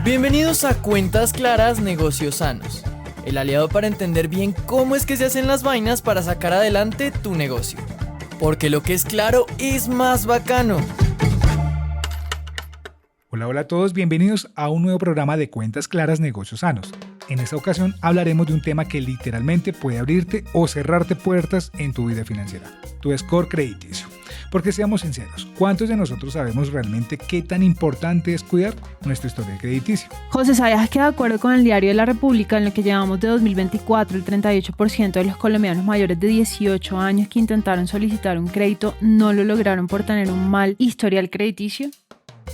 Bienvenidos a Cuentas Claras, Negocios Sanos, el aliado para entender bien cómo es que se hacen las vainas para sacar adelante tu negocio. Porque lo que es claro es más bacano. Hola a todos, bienvenidos a un nuevo programa de Cuentas Claras, Negocios Sanos. En esta ocasión hablaremos de un tema que literalmente puede abrirte o cerrarte puertas en tu vida financiera, tu score crediticio. Porque seamos sinceros, ¿cuántos de nosotros sabemos realmente qué tan importante es cuidar nuestro historial crediticio? José, ¿sabías que de acuerdo con el Diario de la República, en lo que llevamos de 2024, el 38% de los colombianos mayores de 18 años que intentaron solicitar un crédito no lo lograron por tener un mal historial crediticio?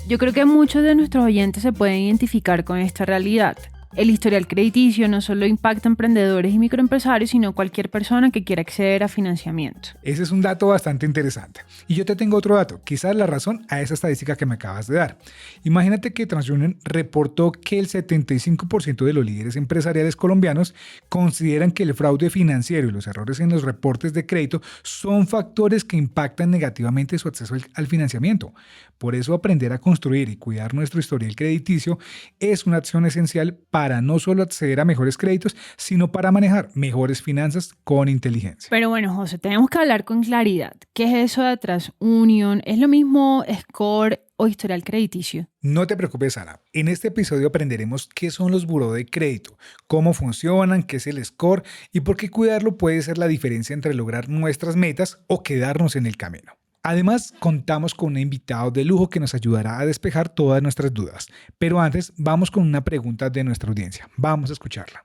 Yo creo que muchos de nuestros oyentes se pueden identificar con esta realidad. El historial crediticio no solo impacta a emprendedores y microempresarios, sino cualquier persona que quiera acceder a financiamiento. Ese es un dato bastante interesante. Y yo te tengo otro dato, quizás la razón a esa estadística que me acabas de dar. Imagínate que TransUnion reportó que el 75% de los líderes empresariales colombianos consideran que el fraude financiero y los errores en los reportes de crédito son factores que impactan negativamente su acceso al financiamiento. Por eso aprender a construir y cuidar nuestro historial crediticio es una acción esencial para no solo acceder a mejores créditos, sino para manejar mejores finanzas con inteligencia. Pero bueno, José, tenemos que hablar con claridad. ¿Qué es eso de TransUnion? ¿Es lo mismo score o historial crediticio? No te preocupes, Ana. En este episodio aprenderemos qué son los buró de crédito, cómo funcionan, qué es el score y por qué cuidarlo puede ser la diferencia entre lograr nuestras metas o quedarnos en el camino. Además, contamos con un invitado de lujo que nos ayudará a despejar todas nuestras dudas. Pero antes, vamos con una pregunta de nuestra audiencia. Vamos a escucharla.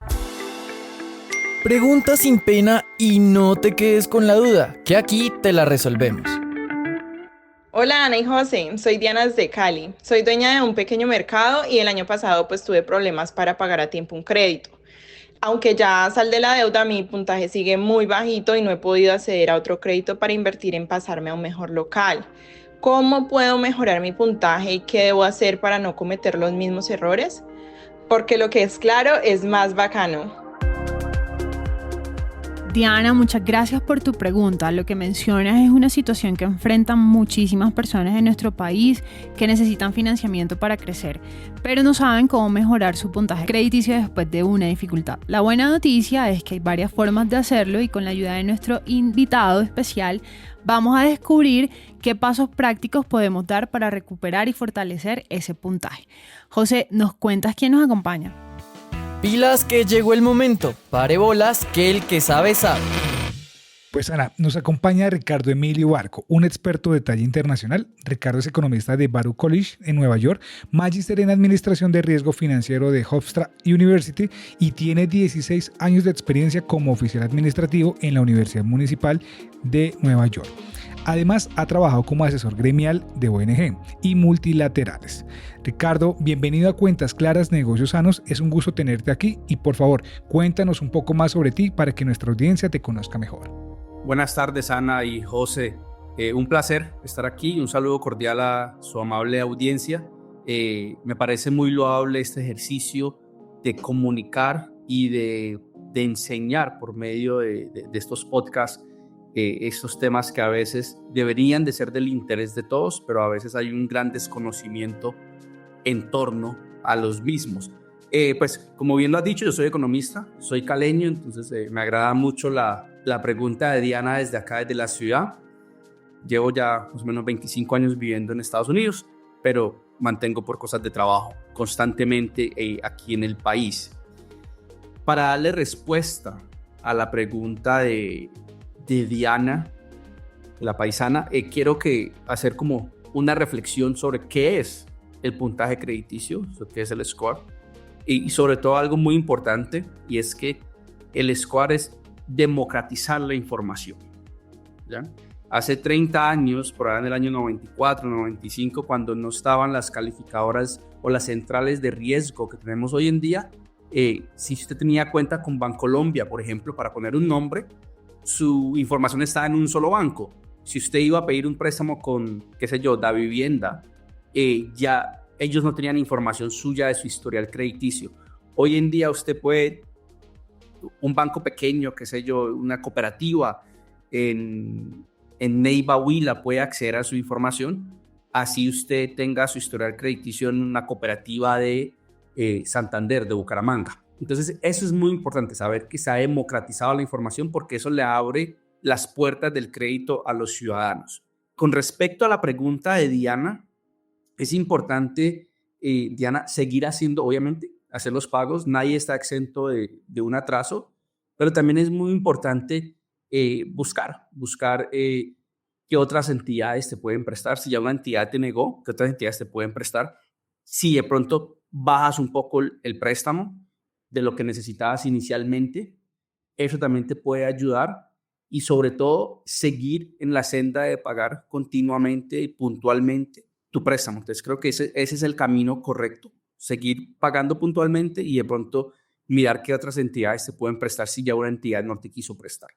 Pregunta sin pena y no te quedes con la duda, que aquí te la resolvemos. Hola Ana y José, soy Diana desde Cali. Soy dueña de un pequeño mercado y el año pasado tuve problemas para pagar a tiempo un crédito. Aunque ya saldé la deuda, mi puntaje sigue muy bajito y no he podido acceder a otro crédito para invertir en pasarme a un mejor local. ¿Cómo puedo mejorar mi puntaje y qué debo hacer para no cometer los mismos errores? Porque lo que es claro es más bacano. Diana, muchas gracias por tu pregunta. Lo que mencionas es una situación que enfrentan muchísimas personas en nuestro país que necesitan financiamiento para crecer, pero no saben cómo mejorar su puntaje crediticio después de una dificultad. La buena noticia es que hay varias formas de hacerlo y con la ayuda de nuestro invitado especial vamos a descubrir qué pasos prácticos podemos dar para recuperar y fortalecer ese puntaje. José, ¿nos cuentas quién nos acompaña? Pilas que llegó el momento, pare bolas que el que sabe sabe. Pues Ana, nos acompaña Ricardo Emilio Barco, un experto de talla internacional. Ricardo es economista de Baruch College en Nueva York, magíster en Administración de Riesgo Financiero de Hofstra University y tiene 16 años de experiencia como oficial administrativo en la Universidad Municipal de Nueva York. Además, ha trabajado como asesor gremial de ONG y multilaterales. Ricardo, bienvenido a Cuentas Claras, Negocios Sanos. Es un gusto tenerte aquí y por favor, cuéntanos un poco más sobre ti para que nuestra audiencia te conozca mejor. Buenas tardes, Ana y José. Un placer estar aquí. Un saludo cordial a su amable audiencia. Me parece muy loable este ejercicio de comunicar y de enseñar por medio de estos podcasts estos temas que a veces deberían de ser del interés de todos, pero a veces hay un gran desconocimiento en torno a los mismos. Pues como bien lo has dicho, yo soy economista, soy caleño, entonces me agrada mucho la pregunta de Diana desde acá, desde la ciudad. Llevo ya más o menos 25 años viviendo en Estados Unidos, pero mantengo por cosas de trabajo constantemente aquí en el país. Para darle respuesta a la pregunta de Diana, la paisana, quiero hacer como una reflexión sobre qué es el puntaje crediticio, qué es el score, y sobre todo algo muy importante, y es que el score es democratizar la información, ¿ya? Hace 30 años, por ahí en el año 94, 95, cuando no estaban las calificadoras o las centrales de riesgo que tenemos hoy en día, si usted tenía cuenta con Bancolombia, por ejemplo, para poner un nombre, su información estaba en un solo banco. Si usted iba a pedir un préstamo con, qué sé yo, Davivienda, ya ellos no tenían información suya de su historial crediticio. Hoy en día usted puede, un banco pequeño, qué sé yo, una cooperativa en Neiva, Huila, puede acceder a su información. Así usted tenga su historial crediticio en una cooperativa de Santander, de Bucaramanga. Entonces, eso es muy importante, saber que se ha democratizado la información porque eso le abre las puertas del crédito a los ciudadanos. Con respecto a la pregunta de Diana, es importante, Diana, seguir haciendo, obviamente, hacer los pagos. Nadie está exento de un atraso, pero también es muy importante buscar qué otras entidades te pueden prestar. Si ya una entidad te negó, qué otras entidades te pueden prestar. Si de pronto bajas un poco el préstamo de lo que necesitabas inicialmente, eso también te puede ayudar. Y sobre todo, seguir en la senda de pagar continuamente y puntualmente tu préstamo. Entonces, creo que ese es el camino correcto. Seguir pagando puntualmente y de pronto mirar qué otras entidades te pueden prestar si ya una entidad no te quiso prestar.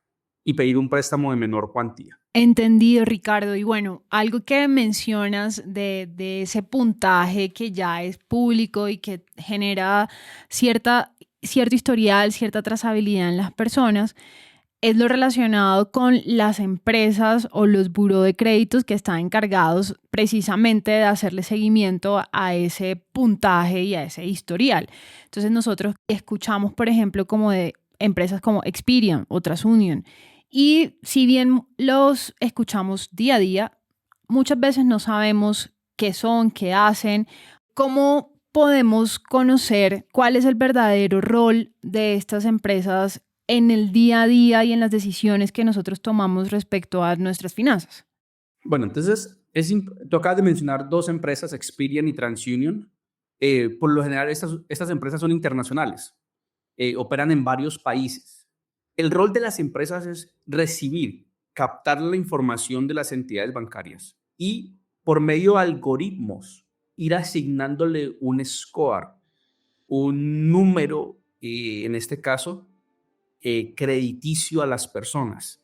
Y pedir un préstamo de menor cuantía. Entendido, Ricardo. Y bueno, algo que mencionas de ese puntaje que ya es público y que genera cierto historial, cierta trazabilidad en las personas, es lo relacionado con las empresas o los buró de créditos que están encargados precisamente de hacerle seguimiento a ese puntaje y a ese historial. Entonces nosotros escuchamos, por ejemplo, como de empresas como Experian o TransUnion, y si bien los escuchamos día a día, muchas veces no sabemos qué son, qué hacen, cómo podemos conocer cuál es el verdadero rol de estas empresas en el día a día y en las decisiones que nosotros tomamos respecto a nuestras finanzas. Bueno, entonces, tú acabas de mencionar dos empresas, Experian y TransUnion. Por lo general, estas empresas son internacionales, operan en varios países. El rol de las empresas es recibir, captar la información de las entidades bancarias y por medio de algoritmos ir asignándole un score, un número, en este caso, crediticio a las personas.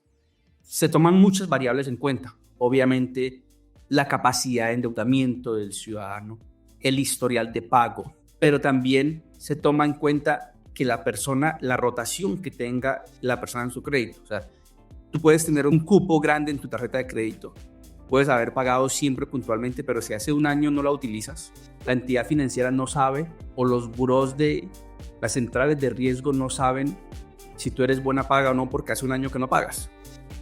Se toman muchas variables en cuenta. Obviamente, la capacidad de endeudamiento del ciudadano, el historial de pago, pero también se toma en cuenta que la rotación que tenga la persona en su crédito. O sea, tú puedes tener un cupo grande en tu tarjeta de crédito, puedes haber pagado siempre puntualmente, pero si hace un año no la utilizas, la entidad financiera no sabe, o los burós de las centrales de riesgo no saben si tú eres buena paga o no porque hace un año que no pagas.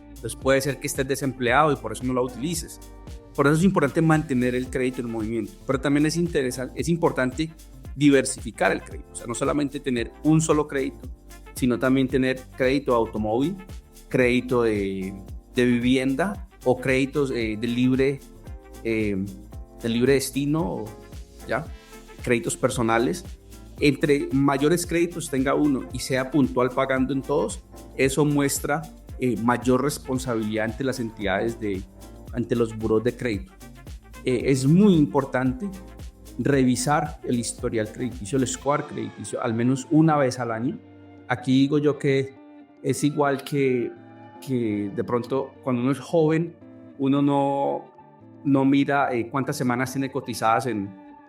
Entonces puede ser que estés desempleado y por eso no la utilices. Por eso es importante mantener el crédito en movimiento, pero también es importante diversificar el crédito. O sea, no solamente tener un solo crédito, sino también tener crédito de automóvil, crédito de vivienda o créditos de libre destino, ¿ya? Créditos personales. Entre mayores créditos tenga uno y sea puntual pagando en todos, eso muestra mayor responsabilidad ante las entidades, ante los burós de crédito. Es muy importante revisar el historial crediticio, el score crediticio, al menos una vez al año. Aquí digo yo que es igual que de pronto cuando uno es joven, uno no mira cuántas semanas tiene cotizadas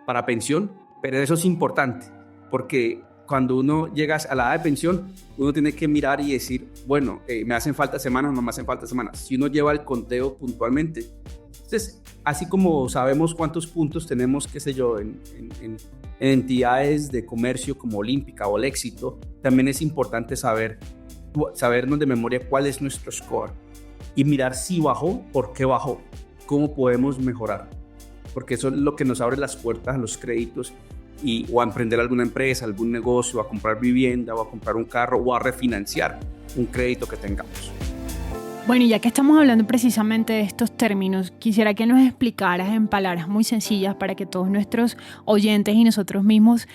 para pensión, pero eso es importante. Porque cuando uno llega a la edad de pensión, uno tiene que mirar y decir, bueno, me hacen falta semanas, no me hacen falta semanas. Si uno lleva el conteo puntualmente. Entonces, así como sabemos cuántos puntos tenemos, qué sé yo, en entidades de comercio como Olímpica o El Éxito, también es importante sabernos de memoria cuál es nuestro score y mirar si bajó, por qué bajó, cómo podemos mejorar. Porque eso es lo que nos abre las puertas a los créditos o a emprender alguna empresa, algún negocio, a comprar vivienda o a comprar un carro o a refinanciar un crédito que tengamos. Bueno, y ya que estamos hablando precisamente de estos términos, quisiera que nos explicaras en palabras muy sencillas para que todos nuestros oyentes y nosotros mismos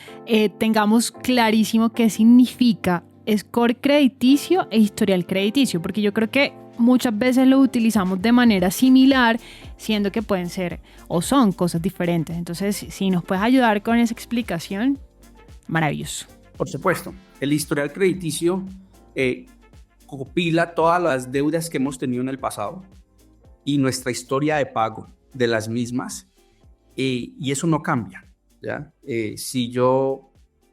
tengamos clarísimo qué significa score crediticio e historial crediticio, porque yo creo que muchas veces lo utilizamos de manera similar, siendo que pueden ser o son cosas diferentes. Entonces, si nos puedes ayudar con esa explicación, maravilloso. Por supuesto, el historial crediticio compila todas las deudas que hemos tenido en el pasado y nuestra historia de pago de las mismas, y eso no cambia, ¿ya?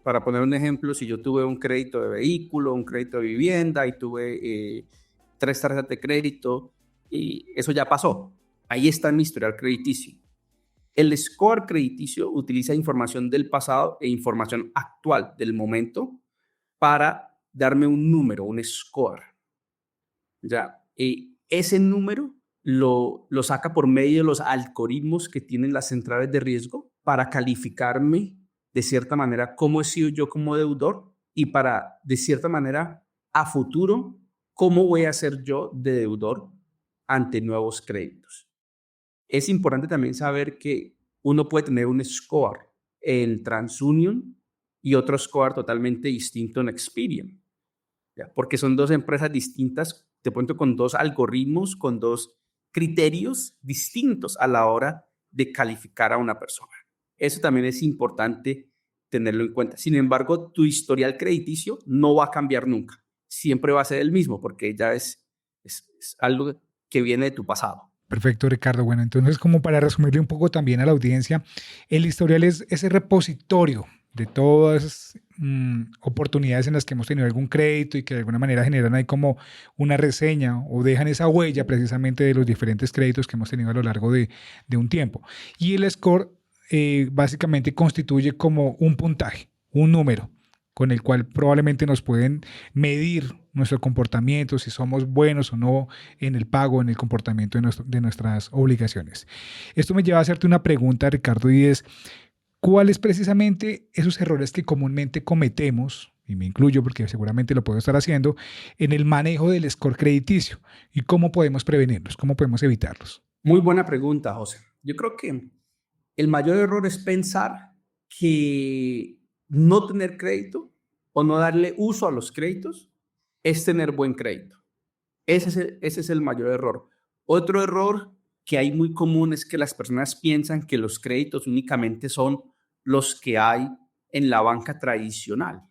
Para poner un ejemplo, si yo tuve un crédito de vehículo, un crédito de vivienda y tuve 3 tarjetas de crédito, y eso ya pasó. Ahí está en mi historial crediticio. El score crediticio utiliza información del pasado e información actual del momento para darme un número, un score. ¿Ya? Y ese número lo saca por medio de los algoritmos que tienen las centrales de riesgo para calificarme de cierta manera cómo he sido yo como deudor y para, de cierta manera, a futuro, cómo voy a ser yo de deudor ante nuevos créditos. Es importante también saber que uno puede tener un score en TransUnion y otro score totalmente distinto en Experian, ¿ya? Porque son dos empresas distintas, de pronto con dos algoritmos, con dos criterios distintos a la hora de calificar a una persona. Eso también es importante tenerlo en cuenta. Sin embargo, tu historial crediticio no va a cambiar nunca. Siempre va a ser el mismo porque ya es algo que viene de tu pasado. Perfecto, Ricardo. Bueno, entonces, como para resumirle un poco también a la audiencia, el historial es ese repositorio de todas esas oportunidades en las que hemos tenido algún crédito y que de alguna manera generan ahí como una reseña o dejan esa huella precisamente de los diferentes créditos que hemos tenido a lo largo de un tiempo. Y el score básicamente constituye como un puntaje, un número, con el cual probablemente nos pueden medir nuestro comportamiento, si somos buenos o no en el pago, en el comportamiento de nuestras obligaciones. Esto me lleva a hacerte una pregunta, Ricardo, y es, ¿cuáles precisamente esos errores que comúnmente cometemos, y me incluyo porque seguramente lo puedo estar haciendo, en el manejo del score crediticio? ¿Y cómo podemos prevenirlos? ¿Cómo podemos evitarlos? Muy buena pregunta, José. Yo creo que el mayor error es pensar que no tener crédito o no darle uso a los créditos es tener buen crédito. Ese es el mayor error. Otro error que hay muy común es que las personas piensan que los créditos únicamente son los que hay en la banca tradicional,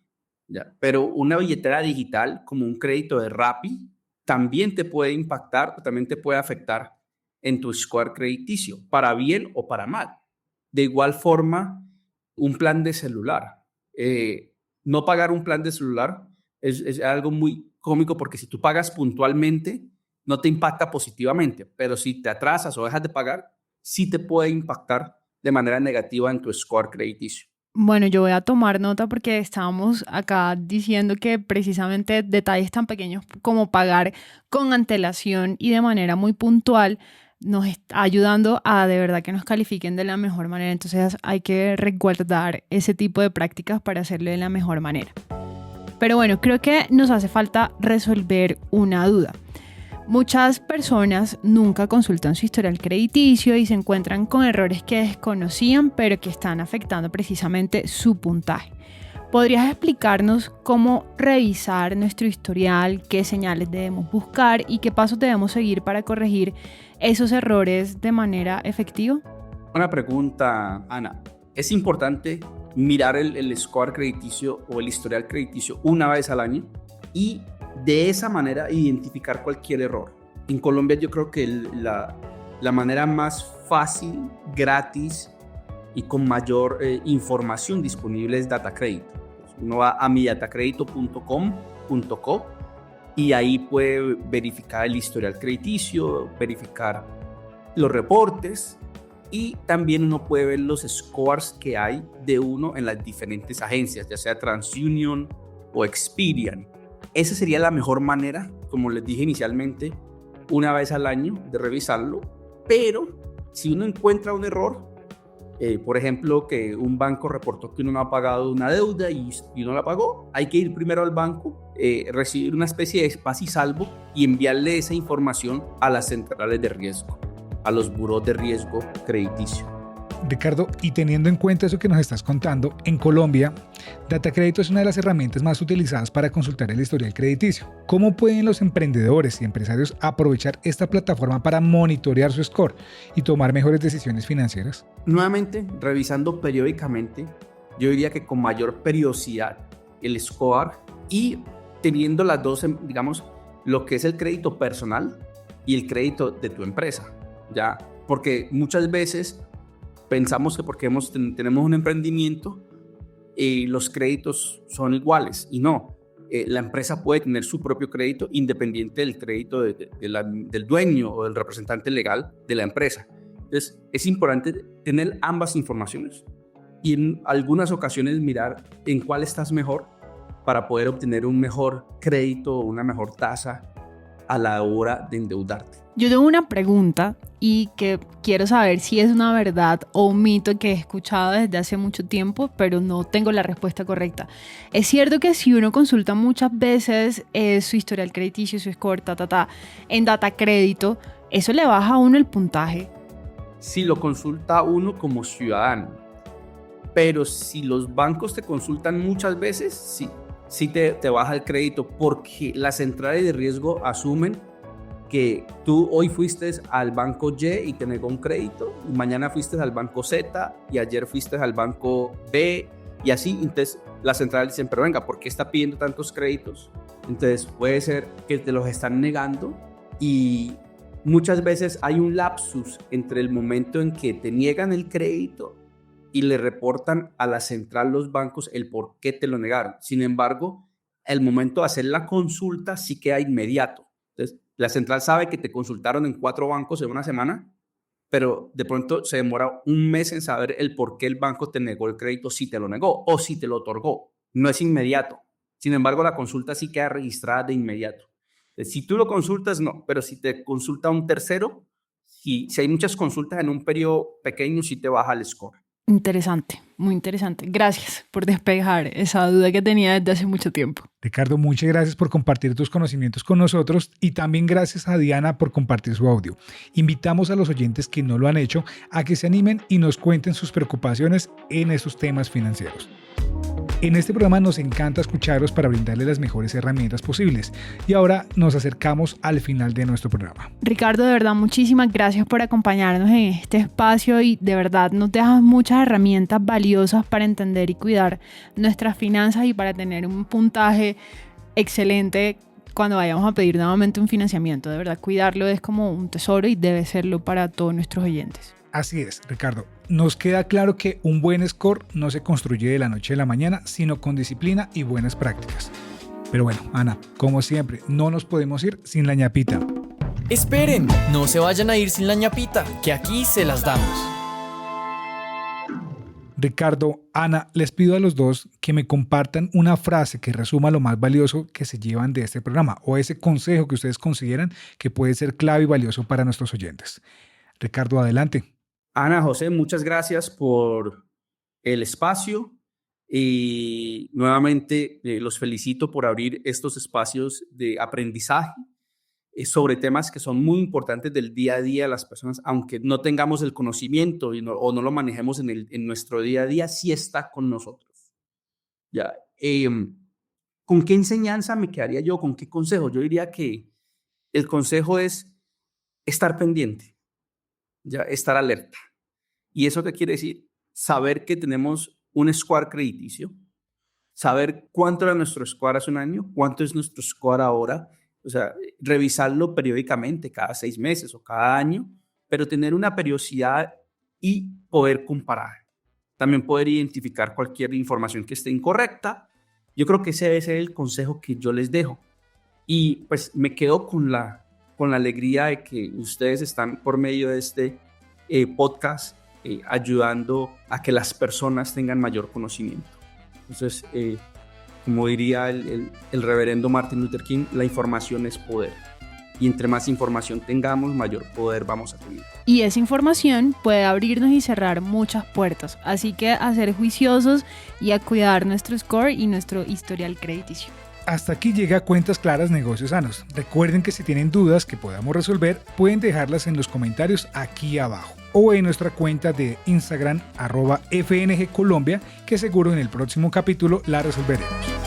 ¿ya? Pero una billetera digital como un crédito de Rappi también te puede impactar o también te puede afectar en tu score crediticio, para bien o para mal. De igual forma, un plan de celular. No pagar un plan de celular es algo muy cómico porque si tú pagas puntualmente, no te impacta positivamente, pero si te atrasas o dejas de pagar, sí te puede impactar de manera negativa en tu score crediticio. Bueno, yo voy a tomar nota porque estábamos acá diciendo que precisamente detalles tan pequeños como pagar con antelación y de manera muy puntual nos está ayudando a de verdad que nos califiquen de la mejor manera. Entonces hay que resguardar ese tipo de prácticas para hacerlo de la mejor manera. Pero bueno, creo que nos hace falta resolver una duda. Muchas personas nunca consultan su historial crediticio y se encuentran con errores que desconocían, pero que están afectando precisamente su puntaje. ¿Podrías explicarnos cómo revisar nuestro historial, qué señales debemos buscar y qué pasos debemos seguir para corregir esos errores de manera efectiva? Una pregunta, Ana. Es importante mirar el score crediticio o el historial crediticio una vez al año y de esa manera identificar cualquier error. En Colombia yo creo que la manera más fácil, gratis y con mayor información disponible es DataCredit. Uno va a midatacredito.com.co y ahí puede verificar el historial crediticio, verificar los reportes y también uno puede ver los scores que hay de uno en las diferentes agencias, ya sea TransUnion o Experian. Esa sería la mejor manera, como les dije inicialmente, una vez al año de revisarlo, pero si uno encuentra un error, por ejemplo, que un banco reportó que uno no ha pagado una deuda y uno la pagó, hay que ir primero al banco, recibir una especie de paz y salvo y enviarle esa información a las centrales de riesgo, a los burós de riesgo crediticio. Ricardo, y teniendo en cuenta eso que nos estás contando, en Colombia, DataCredito es una de las herramientas más utilizadas para consultar el historial crediticio. ¿Cómo pueden los emprendedores y empresarios aprovechar esta plataforma para monitorear su score y tomar mejores decisiones financieras? Nuevamente, revisando periódicamente, yo diría que con mayor periodicidad el score y teniendo las dos, digamos, lo que es el crédito personal y el crédito de tu empresa, ¿ya? Porque muchas veces pensamos que porque tenemos un emprendimiento, los créditos son iguales y no. La empresa puede tener su propio crédito independiente del crédito del dueño o del representante legal de la empresa. Entonces, es importante tener ambas informaciones y en algunas ocasiones mirar en cuál estás mejor para poder obtener un mejor crédito o una mejor tasa a la hora de endeudarte. Yo tengo una pregunta y que quiero saber si es una verdad o un mito que he escuchado desde hace mucho tiempo, pero no tengo la respuesta correcta. ¿Es cierto que si uno consulta muchas veces su historial crediticio, su score, en Data Crédito, eso le baja a uno el puntaje? Si lo consulta uno como ciudadano, pero si los bancos te consultan muchas veces, sí te baja el crédito, porque las centrales de riesgo asumen que tú hoy fuiste al banco Y y te negó un crédito, y mañana fuiste al banco Z y ayer fuiste al banco B y así. Entonces las centrales dicen, pero venga, ¿por qué está pidiendo tantos créditos? Entonces puede ser que te los están negando y muchas veces hay un lapsus entre el momento en que te niegan el crédito y le reportan a la central los bancos el por qué te lo negaron. Sin embargo, el momento de hacer la consulta sí queda inmediato. Entonces, la central sabe que te consultaron en 4 bancos en una semana, pero de pronto se demora un mes en saber el por qué el banco te negó el crédito, si te lo negó o si te lo otorgó. No es inmediato. Sin embargo, la consulta sí queda registrada de inmediato. Entonces, si tú lo consultas, no, pero si te consulta un tercero, si hay muchas consultas en un periodo pequeño, sí te baja el score. Interesante, muy interesante. Gracias por despejar esa duda que tenía desde hace mucho tiempo. Ricardo, muchas gracias por compartir tus conocimientos con nosotros y también gracias a Diana por compartir su audio. Invitamos a los oyentes que no lo han hecho a que se animen y nos cuenten sus preocupaciones en esos temas financieros. En este programa nos encanta escucharlos para brindarles las mejores herramientas posibles. Y ahora nos acercamos al final de nuestro programa. Ricardo, de verdad, muchísimas gracias por acompañarnos en este espacio y de verdad nos dejas muchas herramientas valiosas para entender y cuidar nuestras finanzas y para tener un puntaje excelente cuando vayamos a pedir nuevamente un financiamiento. De verdad, cuidarlo es como un tesoro y debe serlo para todos nuestros oyentes. Así es, Ricardo. Nos queda claro que un buen score no se construye de la noche a la mañana, sino con disciplina y buenas prácticas. Pero bueno, Ana, como siempre, no nos podemos ir sin la ñapita. Esperen, no se vayan a ir sin la ñapita, que aquí se las damos. Ricardo, Ana, les pido a los dos que me compartan una frase que resuma lo más valioso que se llevan de este programa o ese consejo que ustedes consideran que puede ser clave y valioso para nuestros oyentes. Ricardo, adelante. Ana, José, muchas gracias por el espacio y nuevamente los felicito por abrir estos espacios de aprendizaje sobre temas que son muy importantes del día a día de las personas, aunque no tengamos el conocimiento o no lo manejemos en nuestro día a día, sí está con nosotros. Ya, ¿con qué enseñanza me quedaría yo? ¿Con qué consejo? Yo diría que el consejo es estar pendiente, ya, estar alerta. ¿Y eso qué quiere decir? Saber que tenemos un score crediticio, saber cuánto era nuestro score hace un año, cuánto es nuestro score ahora, o sea, revisarlo periódicamente, cada 6 meses o cada año, pero tener una periodicidad y poder comparar. También poder identificar cualquier información que esté incorrecta. Yo creo que ese debe ser el consejo que yo les dejo. Y pues me quedo con la alegría de que ustedes están por medio de este podcast ayudando a que las personas tengan mayor conocimiento. Entonces, como diría el reverendo Martin Luther King, la información es poder. Y entre más información tengamos, mayor poder vamos a tener. Y esa información puede abrirnos y cerrar muchas puertas. Así que a ser juiciosos y a cuidar nuestro score y nuestro historial crediticio. Hasta aquí llega Cuentas Claras, Negocios Sanos. Recuerden que si tienen dudas que podamos resolver, pueden dejarlas en los comentarios aquí abajo o en nuestra cuenta de Instagram @FNG Colombia, que seguro en el próximo capítulo la resolveremos.